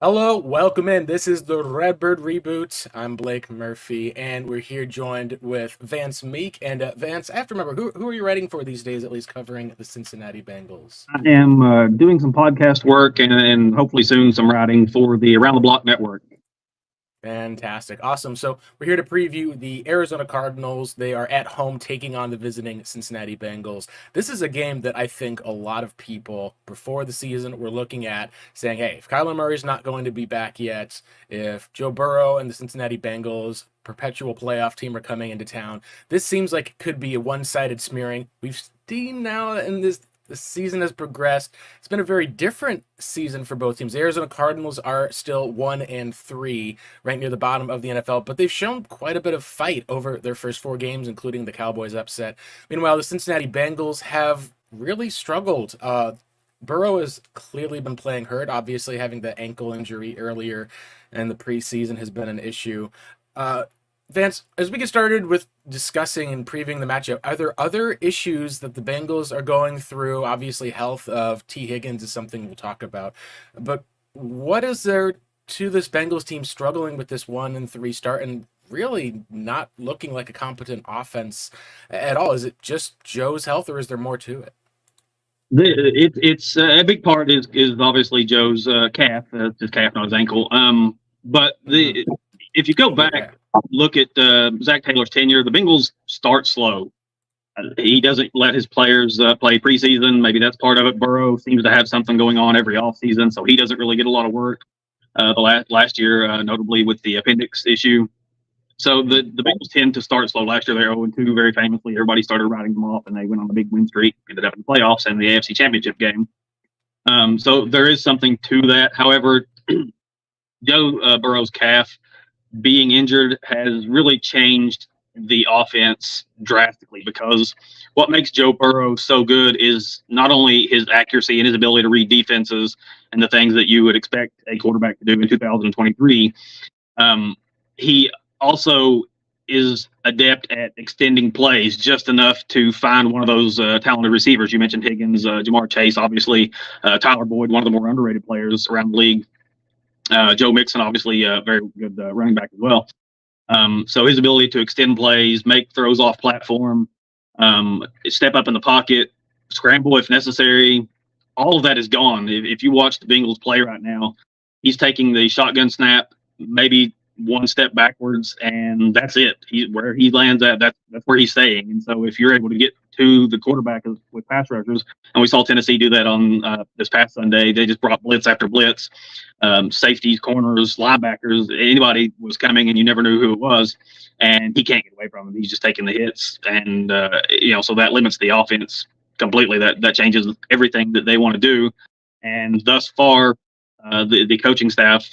Hello, welcome in. This is the Redbird Reboot. I'm Blake Murphy, and we're here joined with Vance Meek. And Vance, I have to remember, who are you writing for these days, at least covering the Cincinnati Bengals? I am doing some podcast work and hopefully soon some writing for the Around the Block Network. Fantastic. Awesome. So we're here to preview the Arizona Cardinals. They are at home taking on the visiting Cincinnati Bengals. This is a game that I think a lot of people before the season were looking at saying, hey, if Kyler Murray's not going to be back yet, if Joe Burrow and the Cincinnati Bengals perpetual playoff team are coming into town, this seems like it could be a one-sided smearing. We've seen now in this the season has progressed. It's been a very different season for both teams. The Arizona Cardinals are still 1-3, right near the bottom of the NFL, but they've shown quite a bit of fight over their first four games, including the Cowboys upset. Meanwhile, the Cincinnati Bengals have really struggled. Burrow has clearly been playing hurt. Obviously, having the ankle injury earlier in the preseason has been an issue. Uh, Vance, as we get started with discussing and previewing the matchup, are there other issues that the Bengals are going through? Obviously, health of T. Higgins is something we'll talk about. But what is there to this Bengals team struggling with this 1-3 start and really not looking like a competent offense at all? Is it just Joe's health, or is there more to it? It's a big part is obviously Joe's calf, his calf, not his ankle. But Mm-hmm. if you go Yeah. back, look at Zach Taylor's tenure, the Bengals start slow. He doesn't let his players play preseason. Maybe that's part of it. Burrow seems to have something going on every offseason, so he doesn't really get a lot of work. The last year, notably with the appendix issue. So Mm-hmm. the Bengals tend to start slow. Last year they were 0-2 very famously. Everybody started writing them off, and they went on a big win streak. Ended up in the playoffs and the AFC Championship game. So there is something to that. However, Joe Burrow's calf being injured has really changed the offense drastically because what makes Joe Burrow so good is not only his accuracy and his ability to read defenses and the things that you would expect a quarterback to do in 2023. He also is adept at extending plays just enough to find one of those talented receivers. You mentioned Higgins, Jamar Chase, obviously, Tyler Boyd, one of the more underrated players around the league. Joe Mixon, obviously, very good running back as well. So his ability to extend plays, make throws off platform, step up in the pocket, scramble if necessary, all of that is gone. If you watch the Bengals play right now, he's taking the shotgun snap, maybe one step backwards, and that's it. Where he lands at, that's where he's staying. And so if you're able to get to the quarterback with pass rushers, and we saw Tennessee do that on this past Sunday, they just brought blitz after blitz, safeties, corners, linebackers, anybody was coming, and you never knew who it was, and he can't get away from him. He's just taking the hits, and so that limits the offense completely. That changes everything that they want to do. And thus far, the coaching staff,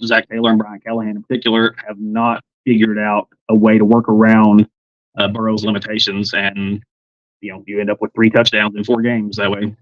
Zach Taylor and Brian Callahan in particular, have not figured out a way to work around Burrow's limitations, and you end up with 3 touchdowns in 4 games that way.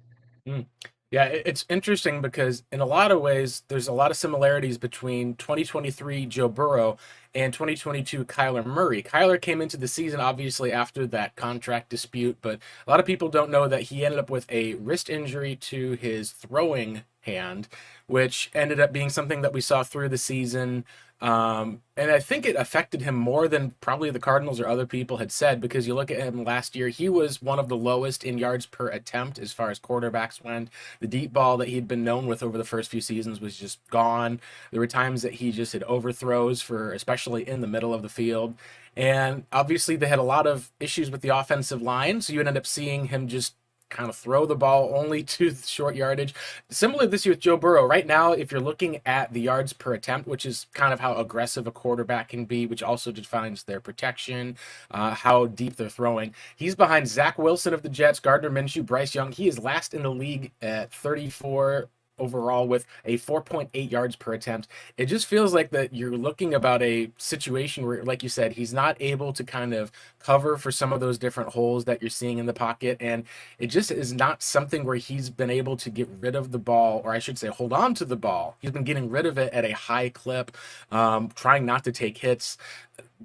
Mm. Yeah, it's interesting because in a lot of ways, there's a lot of similarities between 2023 Joe Burrow and 2022 Kyler Murray. Kyler came into the season obviously after that contract dispute, but a lot of people don't know that he ended up with a wrist injury to his throwing hand, which ended up being something that we saw through the season. And I think it affected him more than probably the Cardinals or other people had said, because you look at him last year, he was one of the lowest in yards per attempt as far as quarterbacks went. The deep ball that he'd been known with over the first few seasons was just gone. There were times that he just had overthrows for, especially in the middle of the field. And obviously, they had a lot of issues with the offensive line, so you would end up seeing him just kind of throw the ball only to short yardage. Similar this year with Joe Burrow. Right now, if you're looking at the yards per attempt, which is kind of how aggressive a quarterback can be, which also defines their protection, how deep they're throwing, he's behind Zach Wilson of the Jets, Gardner Minshew, Bryce Young. He is last in the league at 34 overall with a 4.8 yards per attempt. It just feels like that you're looking about a situation where, like you said, he's not able to kind of cover for some of those different holes that you're seeing in the pocket. And it just is not something where he's been able to get rid of the ball, or I should say, hold on to the ball. He's been getting rid of it at a high clip, trying not to take hits.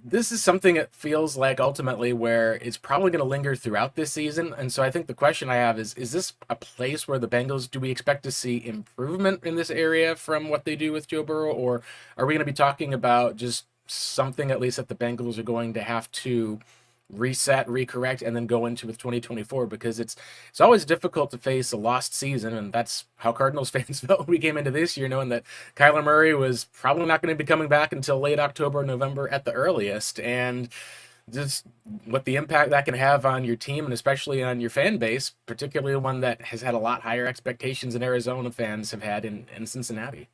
this is something that feels like ultimately where it's probably going to linger throughout this season. And so I think the question I have is this a place where the Bengals, do we expect to see improvement in this area from what they do with Joe Burrow? Or are we going to be talking about just something at least that the Bengals are going to have to reset, recorrect, and then go into with 2024? Because it's always difficult to face a lost season, and that's how Cardinals fans felt when we came into this year, knowing that Kyler Murray was probably not going to be coming back until late October, November at the earliest, and just what the impact that can have on your team and especially on your fan base, particularly one that has had a lot higher expectations than Arizona fans have had in Cincinnati.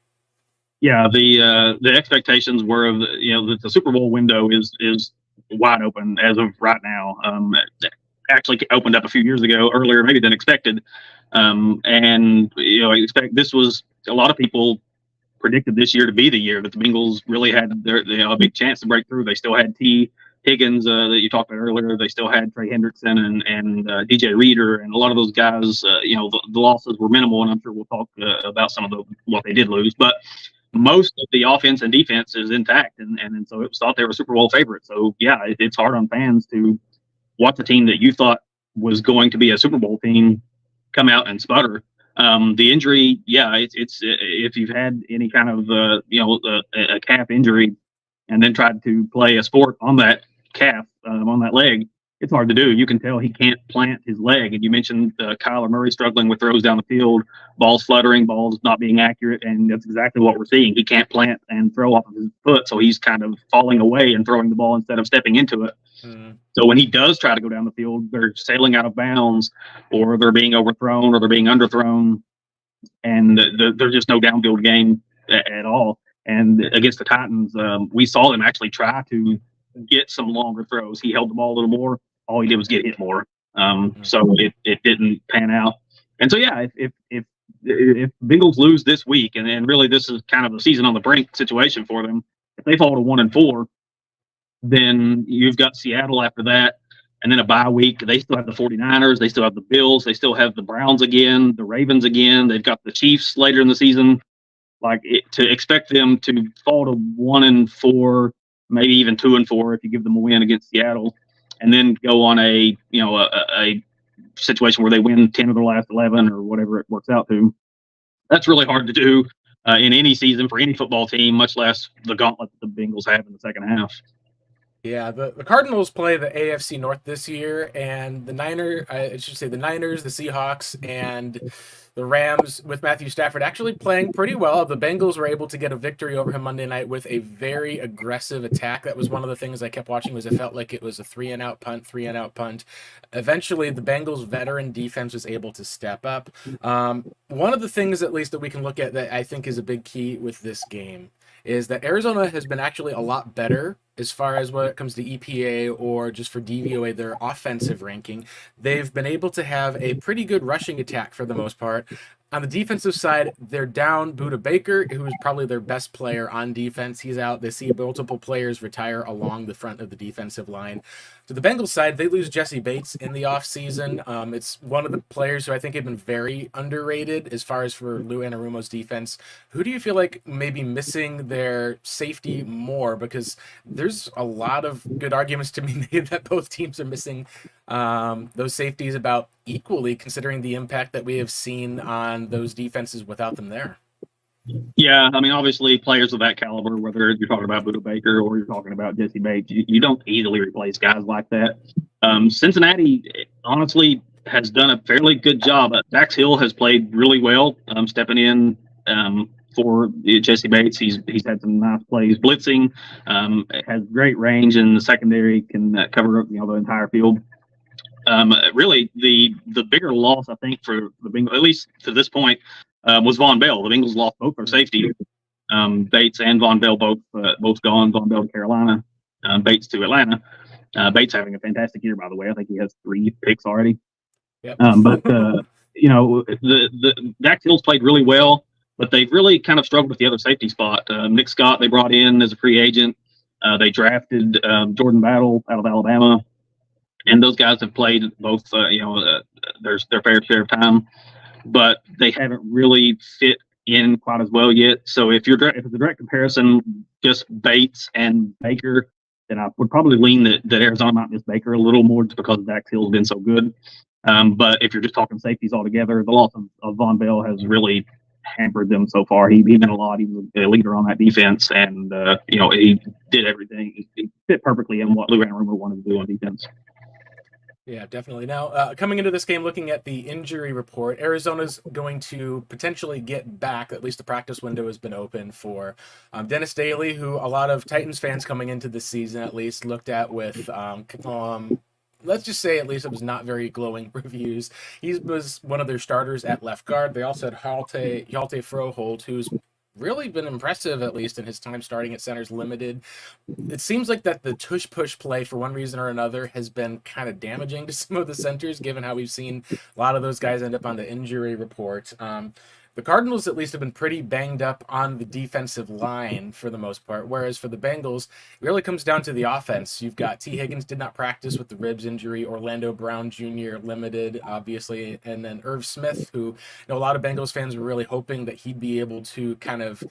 Yeah, the expectations were of the Super Bowl window is wide open as of right now. It actually opened up a few years ago, earlier maybe than expected, and I expect this was a lot of people predicted this year to be the year that the Bengals really had a big chance to break through. They still had T. Higgins that you talked about earlier. They still had Trey Hendrickson and DJ Reader, and a lot of those guys. The losses were minimal, and I'm sure we'll talk about some of what they did lose, but most of the offense and defense is intact, and so it was thought they were Super Bowl favorites. So yeah, it's hard on fans to watch a team that you thought was going to be a Super Bowl team come out and sputter. The injury, yeah, it's if you've had any kind of a calf injury and then tried to play a sport on that calf, on that leg, it's hard to do. You can tell he can't plant his leg. And you mentioned Kyler Murray struggling with throws down the field, balls fluttering, balls not being accurate, and that's exactly what we're seeing. He can't plant and throw off of his foot, so he's kind of falling away and throwing the ball instead of stepping into it. So when he does try to go down the field, they're sailing out of bounds, or they're being overthrown, or they're being underthrown, and there's just no downfield game at all. And against the Titans, we saw them actually try to get some longer throws. He held the ball a little more. All he did was get hit more. So it didn't pan out. And so yeah, if Bengals lose this week, and really this is kind of a season on the brink situation for them, if they fall to 1-4, then you've got Seattle after that, and then a bye week. They still have the 49ers. They still have the Bills. They still have the Browns again, the Ravens again. They've got the Chiefs later in the season. To expect them to fall to 1-4, maybe even 2-4 if you give them a win against Seattle, and then go on a situation where they win 10 of their last 11 or whatever it works out to. That's really hard to do in any season for any football team, much less the gauntlet that the Bengals have in the second half. Yeah, the Cardinals play the AFC North this year, and the Niners, the Seahawks, and the Rams with Matthew Stafford actually playing pretty well. The Bengals were able to get a victory over him Monday night with a very aggressive attack. That was one of the things I kept watching, was it felt like it was a 3-and-out punt. Eventually, the Bengals' veteran defense was able to step up. One of the things, at least, that we can look at that I think is a big key with this game is that Arizona has been actually a lot better as far as when it comes to EPA or just for DVOA, their offensive ranking. They've been able to have a pretty good rushing attack for the most part. On the defensive side, they're down Budda Baker, who is probably their best player on defense. He's out. They see multiple players retire along the front of the defensive line. To the Bengals side, they lose Jesse Bates in the offseason. It's one of the players who I think have been very underrated as far as for Lou Anarumo's defense. Who do you feel like may be missing their safety more? Because there's a lot of good arguments to be made that both teams are missing those safeties about equally, considering the impact that we have seen on those defenses without them there. Yeah, I mean, obviously, players of that caliber, whether you're talking about Budda Baker or you're talking about Jesse Bates, you don't easily replace guys like that. Cincinnati, honestly, has done a fairly good job. Dax Hill has played really well, stepping in for Jesse Bates. He's had some nice plays, blitzing, has great range in the secondary, can cover the entire field. Really, the bigger loss, I think, for the Bengals, at least to this point, was Von Bell. The Bengals lost both their safety. Bates and Von Bell both gone. Von Bell to Carolina, Bates to Atlanta. Bates having a fantastic year, by the way. I think he has 3 picks already. Yep. But the Dax Hill's played really well, but they've really kind of struggled with the other safety spot. Nick Scott they brought in as a free agent. They drafted Jordan Battle out of Alabama, and those guys have played both. Their fair share of time, but they haven't really fit in quite as well yet. So if it's a direct comparison, just Bates and Baker, then I would probably lean that Arizona might miss Baker a little more just because Dax Hill's been so good. But if you're just talking safeties altogether, the loss of Von Bell has really hampered them so far. He been a lot. He was a leader on that defense, and he did everything. He fit perfectly in what Lou Anarumo wanted to do on defense. Yeah, definitely. Now, coming into this game, looking at the injury report, Arizona's going to potentially get back, at least the practice window has been open for Dennis Daly, who a lot of Titans fans coming into this season at least looked at with, let's just say at least it was not very glowing reviews. He was one of their starters at left guard. They also had Hjalte Froholt, who's really been impressive, at least in his time starting at centers limited. It seems like that the tush push play for one reason or another has been kind of damaging to some of the centers, given how we've seen a lot of those guys end up on the injury report. The Cardinals at least have been pretty banged up on the defensive line for the most part, whereas for the Bengals, it really comes down to the offense. You've got T. Higgins did not practice with the ribs injury, Orlando Brown Jr. limited, obviously, and then Irv Smith, who a lot of Bengals fans were really hoping that he'd be able to kind of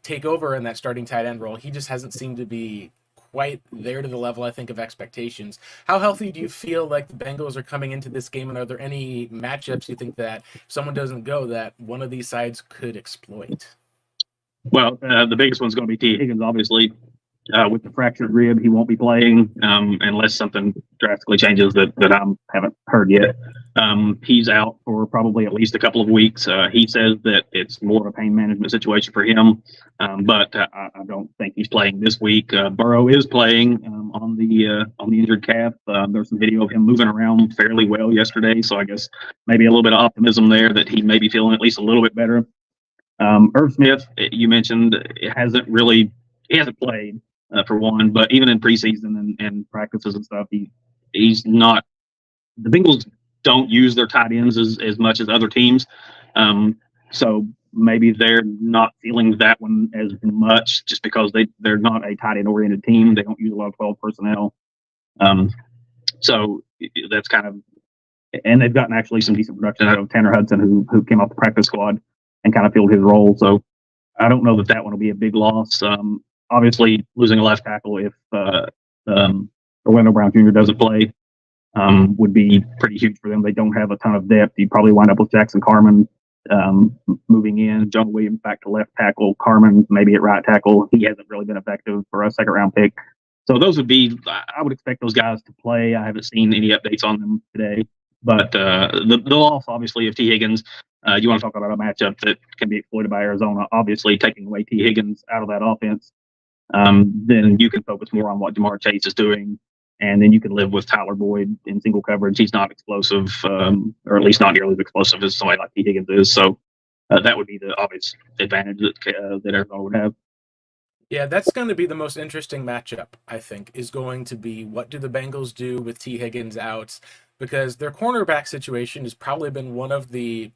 take over in that starting tight end role. He just hasn't seemed to be quite there to the level, I think, of expectations. How healthy do you feel like the Bengals are coming into this game, and are there any matchups you think that if someone doesn't go that one of these sides could exploit? Well, the biggest one's going to be T. Higgins, obviously. With the fractured rib, he won't be playing unless something drastically changes that I haven't heard yet. He's out for probably at least a couple of weeks. He says that it's more of a pain management situation for him, but I don't think he's playing this week. Burrow is playing on the injured calf. There's some video of him moving around fairly well yesterday, so I guess maybe a little bit of optimism there that he may be feeling at least a little bit better. Irv Smith, you mentioned, he hasn't played. For one, but even in preseason and practices and stuff, he's not. The Bengals don't use their tight ends as much as other teams, so maybe they're not feeling that one as much just because they're not a tight end oriented team. They don't use a lot of 12 personnel, so that's kind of. And they've gotten actually some decent production out of Tanner Hudson, who came off the practice squad and kind of filled his role. So I don't know that one will be a big loss. Obviously, losing a left tackle if Orlando Brown Jr. doesn't play would be pretty huge for them. They don't have a ton of depth. You'd probably wind up with Jackson Carman moving in, John Williams back to left tackle, Carman maybe at right tackle. He hasn't really been effective for a second-round pick. So those would be – I would expect those guys to play. I haven't seen any updates on them today. But the loss, obviously, of T. Higgins, you want to talk about a matchup that can be exploited by Arizona. Obviously, taking away T. Higgins out of that offense, then you can focus more on what Jamar Chase is doing, and then you can live with Tyler Boyd in single coverage. He's not explosive, or at least not nearly as explosive as somebody like T. Higgins is. So that would be the obvious advantage that Arizona would have. Yeah, that's going to be the most interesting matchup, I think, is going to be what do the Bengals do with T. Higgins out, because their cornerback situation has probably been one of the,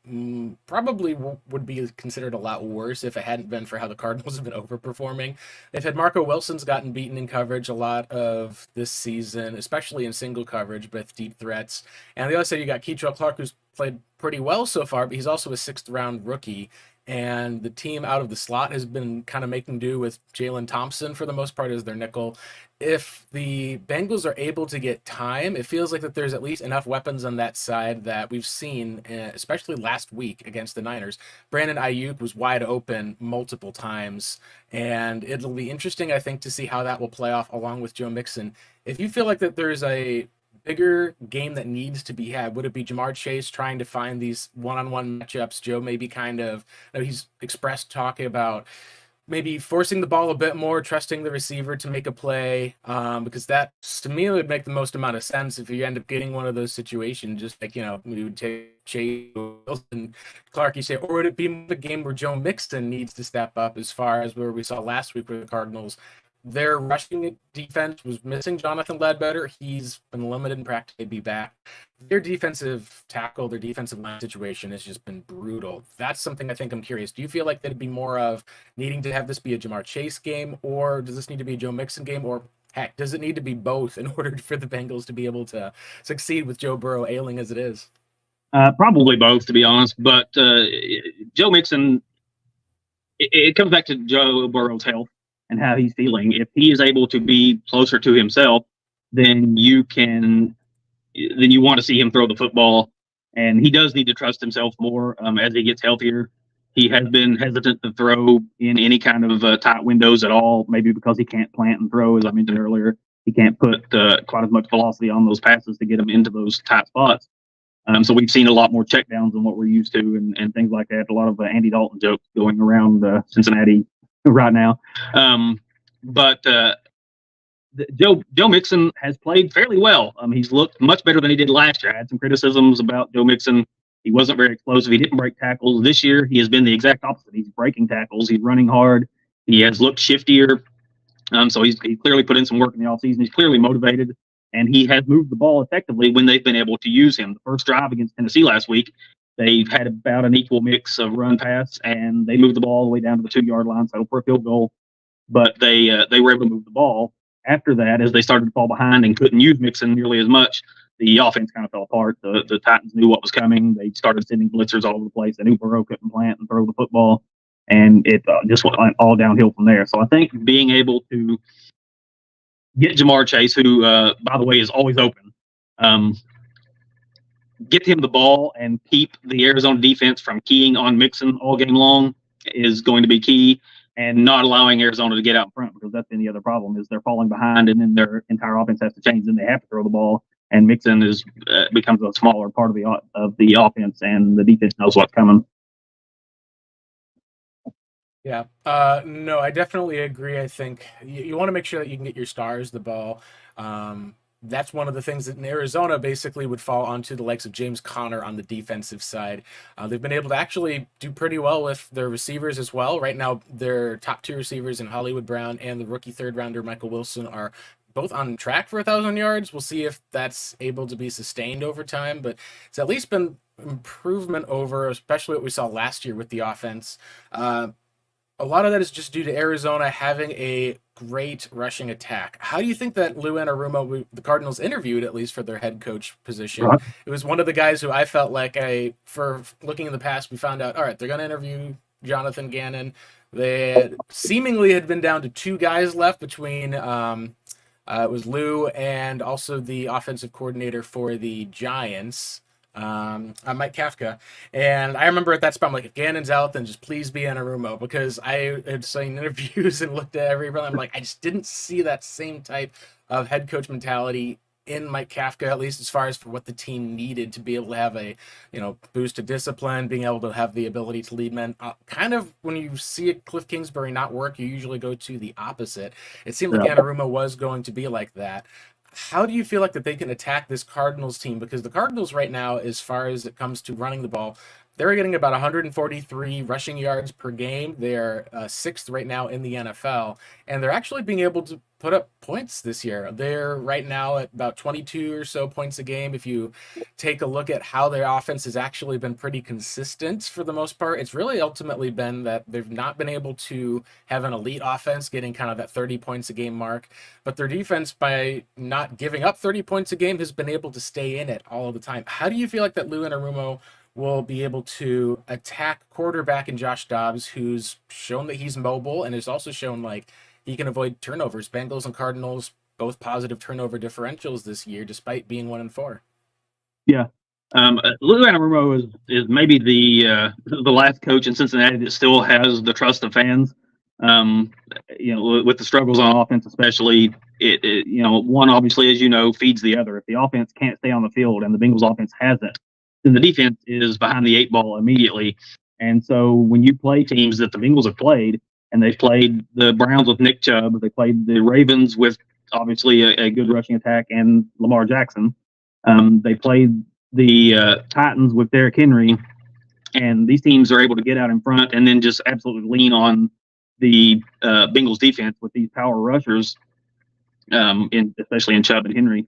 probably would be considered a lot worse if it hadn't been for how the Cardinals have been overperforming. They've had Marco Wilson's gotten beaten in coverage a lot of this season, especially in single coverage with deep threats. And on the other side, you got Keitrell Clark, who's played pretty well so far, but he's also a sixth-round rookie. And the team out of the slot has been kind of making do with Jalen Thompson for the most part as their nickel. If the Bengals are able to get time, it feels like that there's at least enough weapons on that side that we've seen, especially last week against the Niners. Brandon Ayuk was wide open multiple times, and it'll be interesting, I think, to see how that will play off along with Joe Mixon. If you feel like that there's a bigger game that needs to be had, would it be Jamar Chase trying to find these one-on-one matchups? Joe maybe kind of, he's expressed talking about maybe forcing the ball a bit more, trusting the receiver to make a play, because that, to me, would make the most amount of sense if you end up getting one of those situations, just like, we would take Chase, Wilson, Clark, you say, or would it be the game where Joe Mixon needs to step up as far as where we saw last week with the Cardinals? Their rushing defense was missing Jonathan Ledbetter. He's been limited in practice to be back. Their defensive tackle, their defensive line situation has just been brutal. That's something I think I'm curious. Do you feel like that'd be more of needing to have this be a Jamar Chase game, or does this need to be a Joe Mixon game, or heck, does it need to be both in order for the Bengals to be able to succeed with Joe Burrow ailing as it is? Probably both, to be honest. But Joe Mixon, it comes back to Joe Burrow's health. and how he's feeling. If he is able to be closer to himself, then you want to see him throw the football. And he does need to trust himself more as he gets healthier. He has been hesitant to throw in any kind of tight windows at all, maybe because he can't plant and throw, as I mentioned earlier. He can't put quite as much velocity on those passes to get him into those tight spots. So we've seen a lot more checkdowns than what we're used to, and things like that. A lot of Andy Dalton jokes going around Cincinnati right now. But Joe Mixon has played fairly well. He's looked much better than he did last year. I had some criticisms about Joe Mixon. He wasn't very explosive. He didn't break tackles. This year, he has been the exact opposite. He's breaking tackles. He's running hard. He has looked shiftier. So he clearly put in some work in the offseason. He's clearly motivated, and he has moved the ball effectively when they've been able to use him. The first drive against Tennessee last week, they had about an equal mix of run-pass, and they moved the ball all the way down to the 2-yard line, settled for a field goal. But they were able to move the ball. After that, as they started to fall behind and couldn't use Mixon nearly as much, the offense kind of fell apart. The Titans knew what was coming. They started sending blitzers all over the place. They knew Burrow couldn't plant and throw the football, and it just went all downhill from there. So I think being able to get Jamar Chase, who, by the way, is always open, get him the ball and keep the Arizona defense from keying on Mixon all game long is going to be key. And not allowing Arizona to get out in front, because that's been the other problem, is they're falling behind, and then their entire offense has to change. Then they have to throw the ball, and Mixon becomes a smaller part of the offense, and the defense knows what's coming. Yeah. No, I definitely agree. I think you want to make sure that you can get your stars the ball. That's one of the things that in Arizona basically would fall onto the likes of James Conner on the defensive side. They've been able to actually do pretty well with their receivers as well. Right now, their top 2 receivers in Hollywood Brown and the rookie 3rd rounder Michael Wilson are both on track for 1,000 yards. We'll see if that's able to be sustained over time, but it's at least been improvement over, especially what we saw last year with the offense. A lot of that is just due to Arizona having a great rushing attack. How do you think that Lou Anarumo, the Cardinals interviewed at least for their head coach position? Right. It was one of the guys who I felt like for looking in the past, we found out, all right, they're going to interview Jonathan Gannon. They seemingly had been down to 2 guys left between it was Lou and also the offensive coordinator for the Giants, Mike Kafka. And I remember at that spot, I'm like, if Gannon's out, then just please be Anarumo, because I had seen interviews and looked at everybody. I'm like, I just didn't see that same type of head coach mentality in Mike Kafka, at least as far as for what the team needed to be able to have a, boost to discipline, being able to have the ability to lead men. Kind of when you see Cliff Kingsbury not work, you usually go to the opposite. It seemed like Anarumo was going to be like that. How do you feel like that they can attack this Cardinals team? Because the Cardinals right now, as far as it comes to running the ball, they're getting about 143 rushing yards per game. They're 6th right now in the NFL, and they're actually being able to put up points this year. They're right now at about 22 or so points a game. If you take a look at how their offense has actually been pretty consistent for the most part, it's really ultimately been that they've not been able to have an elite offense getting kind of that 30 points a game mark, but their defense, by not giving up 30 points a game, has been able to stay in it all of the time. How do you feel like that Lou Anarumo will be able to attack quarterback in Josh Dobbs, who's shown that he's mobile and has also shown like he can avoid turnovers? Bengals and Cardinals both positive turnover differentials this year, despite being 1-4. Yeah. Lou Anarumo is maybe the last coach in Cincinnati that still has the trust of fans. With the struggles on offense, especially, one obviously, as you know, feeds the other. If the offense can't stay on the field and the Bengals offense hasn't, then the defense is behind the 8 ball immediately. And so when you play teams that the Bengals have played, and they've played the Browns with Nick Chubb, they played the Ravens with obviously a good rushing attack and Lamar Jackson. They played the Titans with Derrick Henry, and these teams are able to get out in front and then just absolutely lean on the Bengals defense with these power rushers, especially in Chubb and Henry.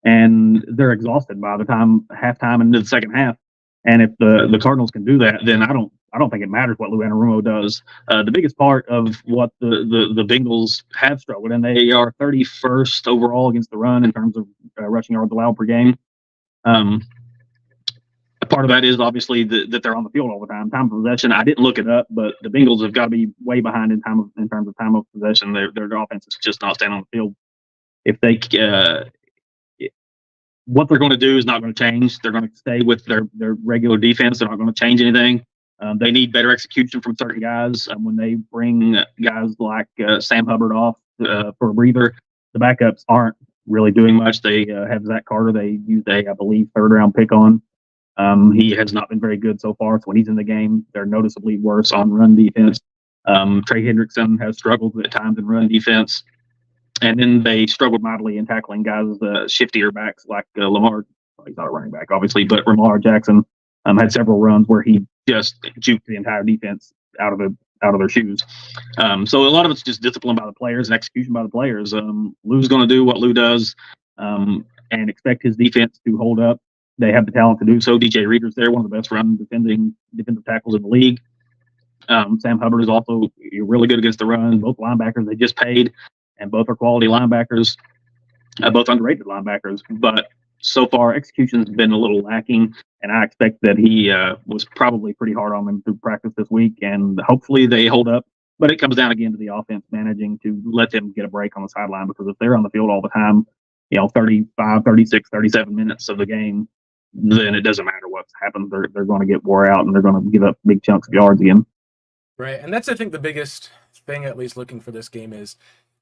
And they're exhausted by the time halftime and into the second half. And if the Cardinals can do that, then I don't think it matters what Lou Anarumo does. The biggest part of what the Bengals have struggled, and they are 31st overall against the run in terms of rushing yards allowed per game. Part of that is obviously that they're on the field all the time. Time of possession, I didn't look it up, but the Bengals have got to be way behind in terms of time of possession. Their offense is just not standing on the field. If they what they're going to do is not going to change. They're going to stay with their regular defense. They're not going to change anything. They need better execution from certain guys. When they bring guys like Sam Hubbard off for a breather, the backups aren't really doing much. They have Zach Carter. They used I believe, third-round pick on. He has not been very good so far. So when he's in the game, they're noticeably worse on run defense. Trey Hendrickson has struggled at times in run defense. And then they struggled mightily in tackling guys, shiftier backs like Lamar. Well, he's not a running back, obviously, but Lamar Jackson had several runs where he just juked the entire defense out of their shoes. So a lot of it's just discipline by the players and execution by the players. Lou's going to do what Lou does and expect his defense to hold up. They have the talent to do so. DJ Reader's there, one of the best run defensive tackles in the league. Sam Hubbard is also really good against the run. Both linebackers they just paid, and both are quality linebackers, both underrated linebackers. But so far, execution has been a little lacking, and I expect that he was probably pretty hard on them through practice this week, and hopefully they hold up. But it comes down again to the offense managing to let them get a break on the sideline, because if they're on the field all the time, 35, 36, 37 minutes of the game, then it doesn't matter what happens. They're going to get wore out, and they're going to give up big chunks of yards again. Right, and that's, I think, the biggest thing, at least looking for this game, is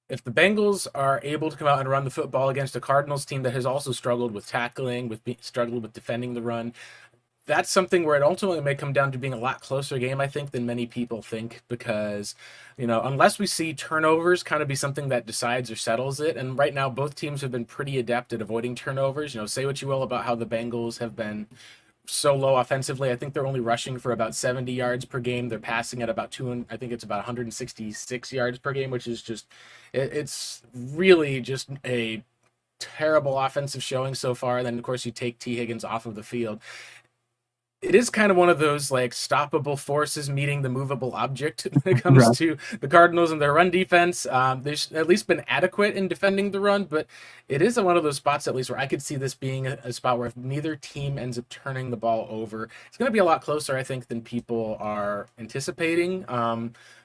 if the Bengals are able to come out and run the football against a Cardinals team that has also struggled with tackling, struggled with defending the run, that's something where it ultimately may come down to being a lot closer game, I think, than many people think, because, unless we see turnovers kind of be something that decides or settles it, and right now both teams have been pretty adept at avoiding turnovers. Say what you will about how the Bengals have been so low offensively. I think they're only rushing for about 70 yards per game. They're passing at about I think it's about 166 yards per game, which is just, it's really just a terrible offensive showing so far. And then, of course, you take T. Higgins off of the field. It is kind of one of those stoppable forces meeting the movable object when it comes to the Cardinals and their run defense. They've at least been adequate in defending the run, but it is one of those spots, at least, where I could see this being a spot where if neither team ends up turning the ball over, it's going to be a lot closer, I think, than people are anticipating.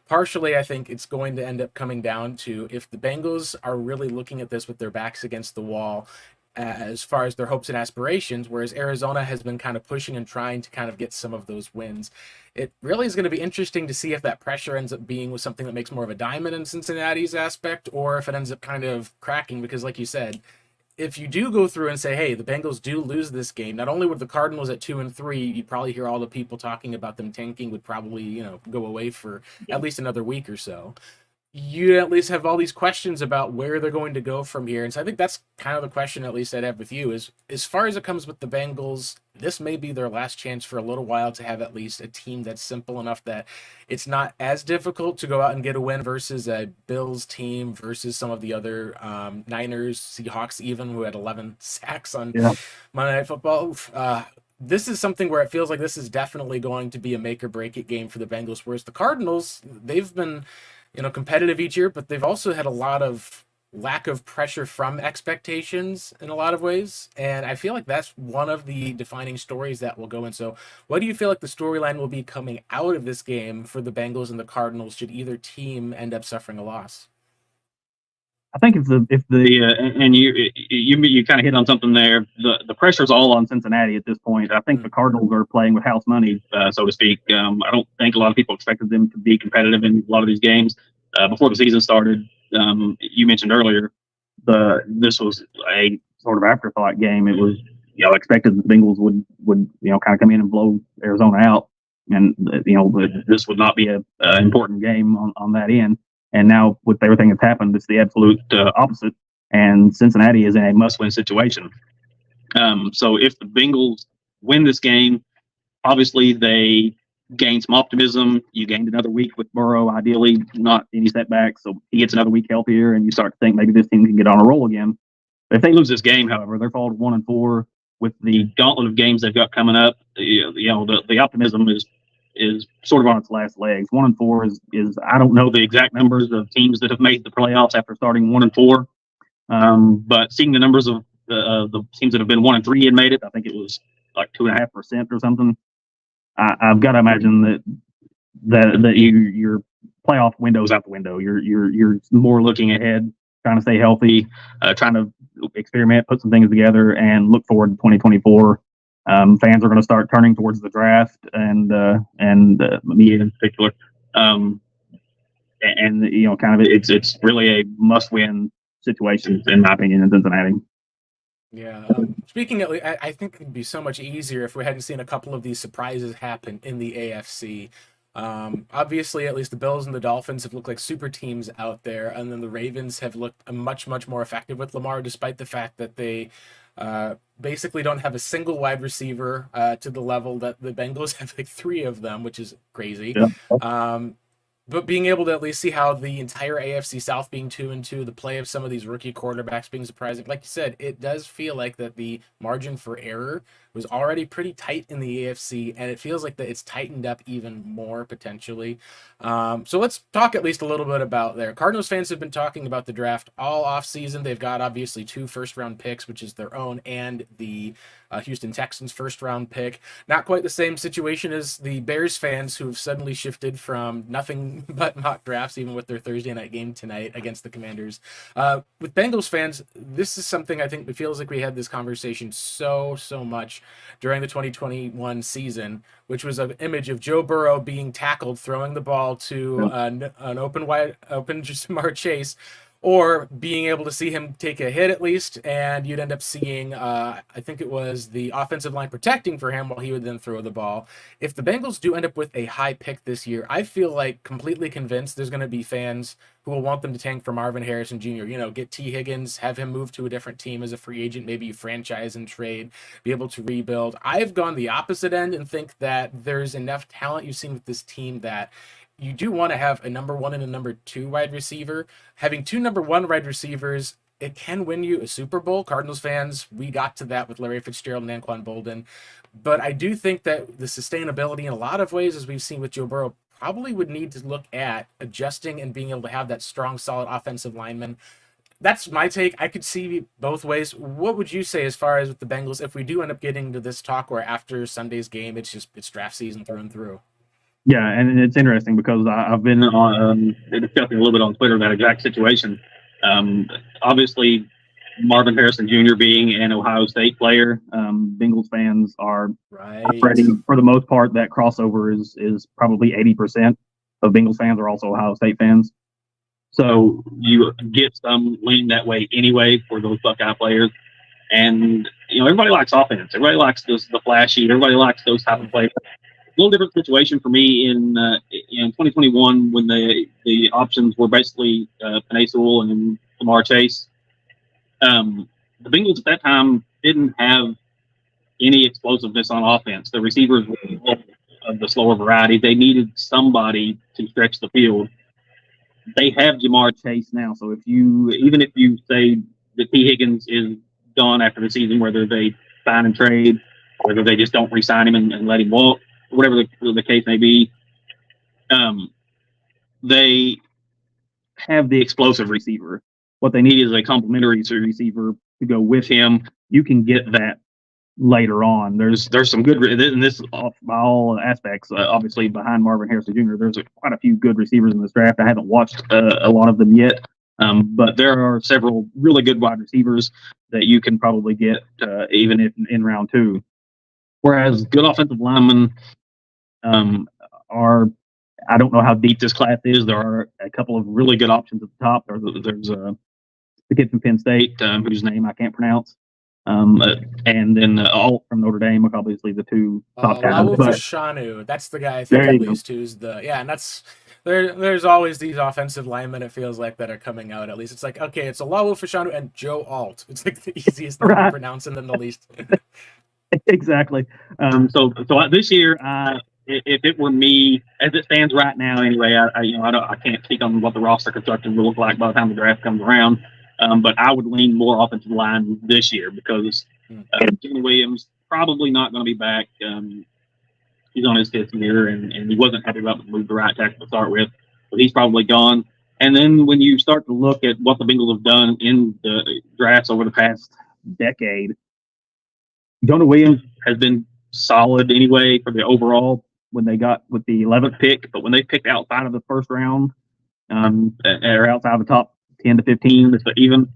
Partially, I think it's going to end up coming down to if the Bengals are really looking at this with their backs against the wall as far as their hopes and aspirations, whereas Arizona has been kind of pushing and trying to kind of get some of those wins. It really is going to be interesting to see if that pressure ends up being with something that makes more of a diamond in Cincinnati's aspect, or if it ends up kind of cracking, because like you said, if you do go through and say, hey, the Bengals do lose this game, not only would the Cardinals at 2-3, you'd probably hear all the people talking about them tanking would probably, go away for at least another week or so. You at least have all these questions about where they're going to go from here. And so I think that's kind of the question, at least I'd have with you, is as far as it comes with the Bengals, this may be their last chance for a little while to have at least a team that's simple enough that it's not as difficult to go out and get a win versus a Bills team versus some of the other Niners, Seahawks even, who had 11 sacks on Monday Night Football. This is something where it feels like this is definitely going to be a make or break it game for the Bengals, whereas the Cardinals, they've been competitive each year, but they've also had a lot of lack of pressure from expectations in a lot of ways. And I feel like that's one of the defining stories that will go in. So what do you feel like the storyline will be coming out of this game for the Bengals and the Cardinals should either team end up suffering a loss? I think and you kind of hit on something there. The pressure's all on Cincinnati at this point. I think the Cardinals are playing with house money, so to speak. I don't think a lot of people expected them to be competitive in a lot of these games before the season started. You mentioned earlier this was a sort of afterthought game. It was expected the Bengals would kind of come in and blow Arizona out, and this would not be a important game on that end. And now, with everything that's happened, it's the absolute opposite. And Cincinnati is in a must-win situation. So if the Bengals win this game, obviously they gain some optimism. You gained another week with Burrow, ideally not any setbacks. So he gets another week healthier, and you start to think maybe this team can get on a roll again. But if they lose this game, however, they're fall to 1-4 with the gauntlet of games they've got coming up. The optimism is sort of on its last legs. 1-4 is I don't know the exact numbers of teams that have made the playoffs after starting 1-4, but seeing the numbers of the teams that have been 1-3 and made it, I think it was like 2.5% or something. I've got to imagine that your playoff window's out the window. You're more looking ahead, trying to stay healthy, trying to experiment, put some things together, and look forward to 2024. Fans are going to start turning towards the draft, and me in particular. And kind of it's really a must-win situation in my opinion in Cincinnati. Yeah. Speaking of, I think it'd be so much easier if we hadn't seen a couple of these surprises happen in the AFC. Obviously, at least the Bills and the Dolphins have looked like super teams out there, and then the Ravens have looked much, much more effective with Lamar, despite the fact that they basically don't have a single wide receiver to the level that the Bengals have, like three of them, which is crazy. Yeah. But being able to at least see how the entire AFC South being 2-2, the play of some of these rookie quarterbacks being surprising, like you said, it does feel like that the margin for error was already pretty tight in the AFC, and it feels like that it's tightened up even more potentially. So let's talk at least a little bit about there. Cardinals fans have been talking about the draft all offseason. They've got obviously 2 first-round picks, which is their own, and the Houston Texans first-round pick. Not quite the same situation as the Bears fans, who have suddenly shifted from nothing but mock drafts, even with their Thursday night game tonight against the Commanders. With Bengals fans, this is something I think it feels like we had this conversation so much during the 2021 season, which was an image of Joe Burrow being tackled, throwing the ball to an open Jamar Chase, or being able to see him take a hit at least, and you'd end up seeing, I think it was the offensive line protecting for him while he would then throw the ball. If the Bengals do end up with a high pick this year, I feel like completely convinced there's going to be fans who will want them to tank for Marvin Harrison Jr., get T. Higgins, have him move to a different team as a free agent, maybe franchise and trade, be able to rebuild. I've gone the opposite end and think that there's enough talent you've seen with this team that you do want to have a number 1 and a number 2 wide receiver. Having 2 number 1 wide receivers, it can win you a Super Bowl. Cardinals fans, we got to that with Larry Fitzgerald and Anquan Bolden. But I do think that the sustainability in a lot of ways, as we've seen with Joe Burrow, probably would need to look at adjusting and being able to have that strong, solid offensive lineman. That's my take. I could see both ways. What would you say as far as with the Bengals if we do end up getting to this talk where after Sunday's game, it's draft season through and through? Yeah, and it's interesting because I've been discussing a little bit on Twitter that exact situation. Obviously, Marvin Harrison Jr. being an Ohio State player, Bengals fans are ready for the most part. That crossover is probably 80% of Bengals fans are also Ohio State fans. So you get some lean that way anyway for those Buckeye players. And everybody likes offense. Everybody likes the flashy. Everybody likes those type of players. A little different situation for me in 2021 when the options were basically Penei Sewell and Jamar Chase. The Bengals at that time didn't have any explosiveness on offense. The receivers were of the slower variety. They needed somebody to stretch the field. They have Jamar Chase now, so even if you say that T. Higgins is gone after the season, whether they sign and trade, or whether they just don't re-sign him and let him walk, whatever the case may be, they have the explosive receiver. What they need is a complementary receiver to go with him. You can get that later on. There's some good, and this by all aspects, obviously behind Marvin Harrison Jr., there's quite a few good receivers in this draft. I haven't watched a lot of them yet, but there are several really good wide receivers that you can probably get even in round 2. Whereas good offensive linemen are, I don't know how deep this class is. There are a couple of really good options at the top. There's the kid from Penn State, whose name I can't pronounce, and then Alt from Notre Dame, obviously the 2 top guys. Fashanu, that's the guy I think at least who's and that's there's always these offensive linemen, it feels like, that are coming out. At least it's like, okay, it's Olawu Fashanu and Joe Alt. It's like the easiest thing to pronounce and then the least. Exactly. So this year, if it were me, as it stands right now, anyway, I can't speak on what the roster construction will look like by the time the draft comes around. But I would lean more offensive line this year because Jimmy Williams probably not going to be back. He's on his 5th year, and he wasn't happy about the move to right tackle to start with, but he's probably gone. And then when you start to look at what the Bengals have done in the drafts over the past decade, Jonah Williams has been solid anyway for the overall when they got with the 11th pick, but when they picked outside of the first round, or outside of the top 10 to 15, even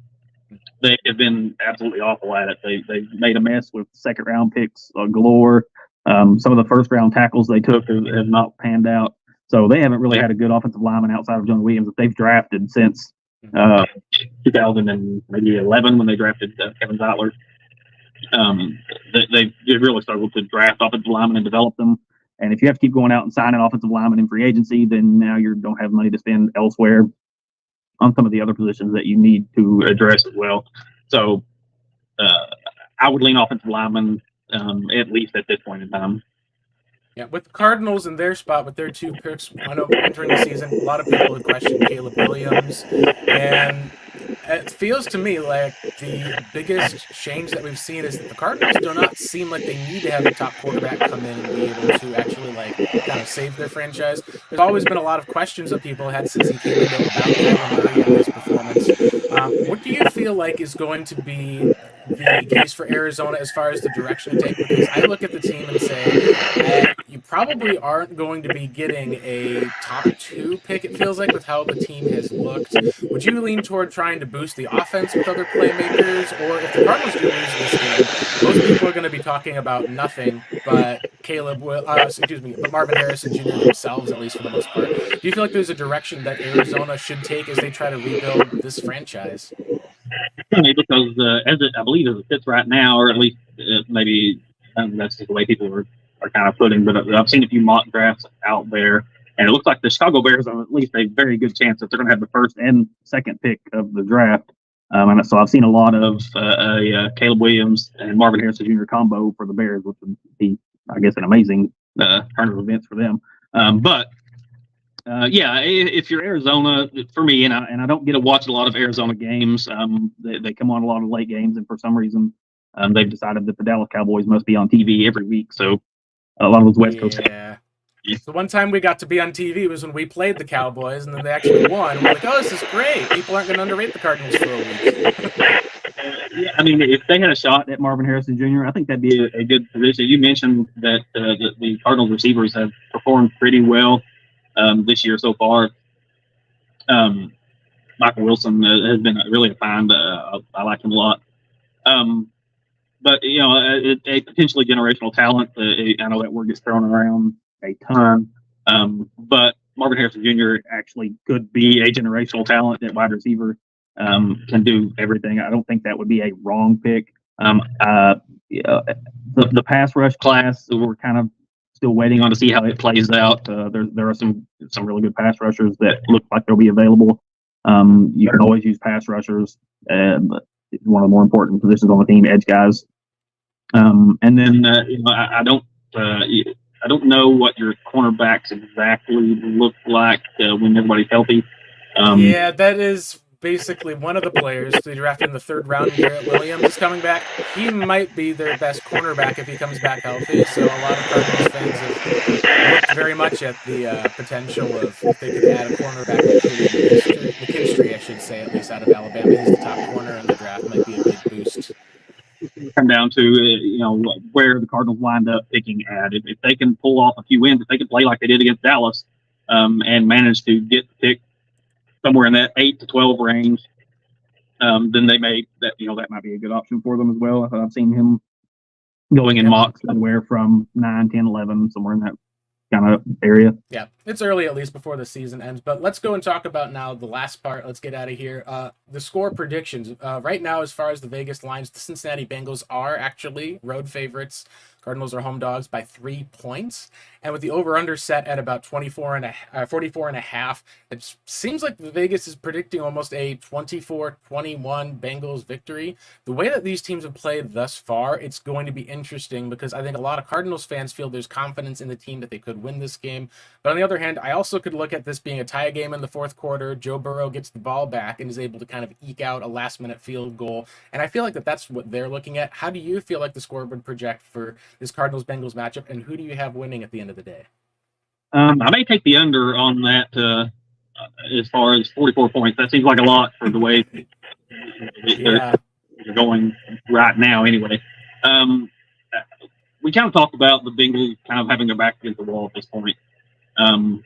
they have been absolutely awful at it. They made a mess with second round picks galore. Some of the first round tackles they took have not panned out. So they haven't really had a good offensive lineman outside of Jonah Williams that they've drafted since 2011 when they drafted Kevin Zeitler. They've really struggled to draft offensive linemen and develop them. And if you have to keep going out and signing offensive linemen in free agency, then now you don't have money to spend elsewhere on some of the other positions that you need to address as well. So I would lean offensive linemen at least at this point in time. Yeah, with the Cardinals in their spot with their 2 picks, I know entering the season, a lot of people had questioned Caleb Williams, and it feels to me like the biggest change that we've seen is that the Cardinals do not seem like they need to have a top quarterback come in and be able to actually kind of save their franchise. There's always been a lot of questions that people had since he came in about Kyler Murray and his performance. What do you feel like is going to be the case for Arizona as far as the direction to take? Because I look at the team and say, you probably aren't going to be getting a top 2 pick, it feels like, with how the team has looked. Would you lean toward trying to boost the offense with other playmakers? Or if the Cardinals do lose this game, most people are going to be talking about nothing but but Marvin Harrison Jr. themselves, at least for the most part. Do you feel like there's a direction that Arizona should take as they try to rebuild this franchise? Because I believe as it sits right now, or at least maybe that's just the way people are kind of putting, but I've seen a few mock drafts out there, and it looks like the Chicago Bears have at least a very good chance that they're going to have the first and second pick of the draft. And so I've seen a lot of Caleb Williams and Marvin Harrison Jr. combo for the Bears, which would be, I guess, an amazing turn of events for them. If you're Arizona, for me, and I don't get to watch a lot of Arizona games. They come on a lot of late games, and for some reason, they've decided that the Dallas Cowboys must be on TV every week. So a lot of those West Coast. Yeah. The one time we got to be on TV was when we played the Cowboys, and then they actually won. And we're like, oh, this is great. People aren't going to underrate the Cardinals for a week. I mean, if they had a shot at Marvin Harrison Jr., I think that'd be a good position. You mentioned that the Cardinals receivers have performed pretty well this year so far. Michael Wilson has been really a find. I like him a lot. But, a potentially generational talent. I know that word gets thrown around a ton. But Marvin Harrison Jr. actually could be a generational talent at wide receiver. Can do everything. I don't think that would be a wrong pick. The pass rush class, we're kind of still waiting on to see how it plays out. There are some really good pass rushers that look like they'll be available. You can always use pass rushers. But it's one of the more important positions on the team, edge guys. And then I don't know what your cornerbacks exactly look like when everybody's healthy. That is basically one of the players they drafted in the 3rd round. Garrett Williams is coming back. He might be their best cornerback if he comes back healthy. So a lot of Cardinals fans have looked very much at the potential of if they could add a cornerback like McKinstry, I should say, at least out of Alabama. He's the top corner in the draft. Might be a big boost. Come down to where the Cardinals wind up picking at. If they can pull off a few wins, if they can play like they did against Dallas, and manage to get the pick somewhere in that 8 to 12 range, then they may that might be a good option for them as well. I've seen him going in mocks anywhere from 9, 10, 11, somewhere in that kind of area. Yeah, it's early at least before the season ends, but let's go and talk about now the last part. Let's get out of here. The score predictions. Right now, as far as the Vegas lines, the Cincinnati Bengals are actually road favorites. Cardinals are home dogs by 3 points. And with the over-under set at about 44 and a half, it seems like Vegas is predicting almost a 24-21 Bengals victory. The way that these teams have played thus far, it's going to be interesting because I think a lot of Cardinals fans feel there's confidence in the team that they could win this game. But on the other hand, I also could look at this being a tie game in the 4th quarter. Joe Burrow gets the ball back and is able to kind of eke out a last-minute field goal. And I feel like that's what they're looking at. How do you feel like the score would project for this Cardinals-Bengals matchup, and who do you have winning at the end of the day? I may take the under on that as far as 44 points. That seems like a lot for the way they're going right now anyway. we kind of talked about the Bengals kind of having their back against the wall at this point. Um,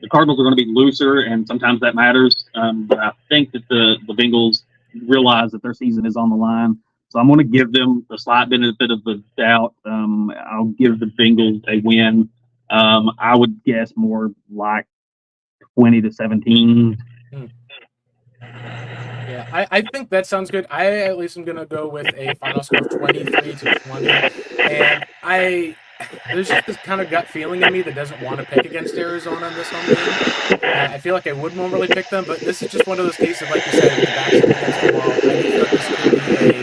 the Cardinals are going to be looser, and sometimes that matters. But I think that the Bengals realize that their season is on the line. So I'm going to give them the slight benefit of the doubt. I'll give the Bengals a win. I would guess more like 20-17. Hmm. Yeah, I think that sounds good. I at least am gonna go with a final score of 23-20, and there's just this kind of gut feeling in me that doesn't want to pick against Arizona in this home game. I feel like I would normally pick them, but this is just one of those cases, like you said, with the backs up against the wall. I do feel like this could be a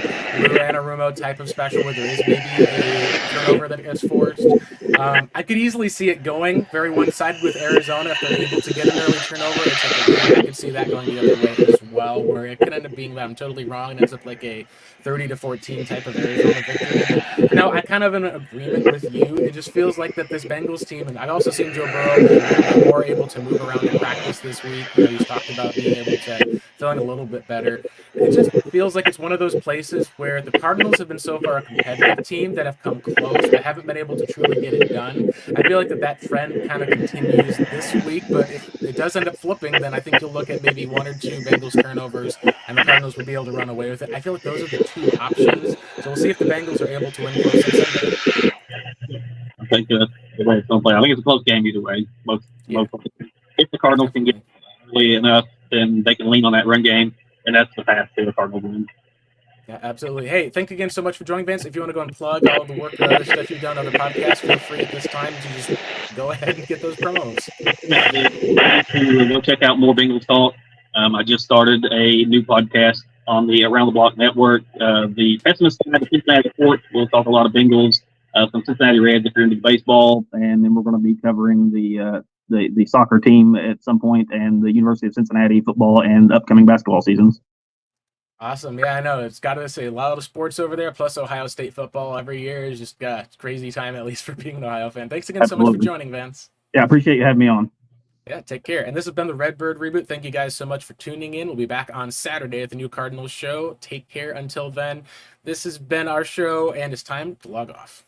Lou Anarumo type of special where there is maybe a turnover that gets forced. I could easily see it going very one-sided with Arizona if they're able to get an early turnover and take a lead. I could see that going the other way as well, where it could end up being that I'm totally wrong and ends up like a 30-14 type of Arizona victory. But for now, I kind of am in agreement with you. It just feels like that this Bengals team, and I've also seen Joe Burrow be a little bit more able to move around in practice this week. He's talked about being able to feeling a little bit better. It just feels like it's one of those places where the Cardinals have been so far a competitive team that have come close but haven't been able to truly get it done. I feel like that trend kind of continues this week, but if it does end up flipping, then I think you'll look at maybe one or two Bengals turnovers and the Cardinals will be able to run away with it. I feel like those are the two options. So we'll see if the Bengals are able to win close on Sunday. I think that's the way it's going to play. I think it's a close game either way. Yeah, If the Cardinals can get definitely. early enough, then they can lean on that run game, and that's the path to the Cardinals win. Yeah, absolutely. Hey, thank you again so much for joining, Vance. If you want to go and plug all of the work or other stuff you've done on other podcasts, feel free at this time to just go ahead and get those promos. To go check out more Bengals talk. I just started a new podcast on the Around the Block Network. The pessimist side of Cincinnati Sports. We'll talk a lot of Bengals, some Cincinnati Reds if you're into baseball, and then we're going to be covering the soccer team at some point, and the University of Cincinnati football and upcoming basketball seasons. Awesome. Yeah, I know. It's got to say a lot of sports over there, plus Ohio State football every year is just crazy time, at least for being an Ohio fan. Thanks again so much for Absolutely. joining, Vance. Yeah, I appreciate you having me on. Yeah, take care. And this has been the Redbird Reboot. Thank you guys so much for tuning in. We'll be back on Saturday at the new Cardinals show. Take care until then. This has been our show, and it's time to log off.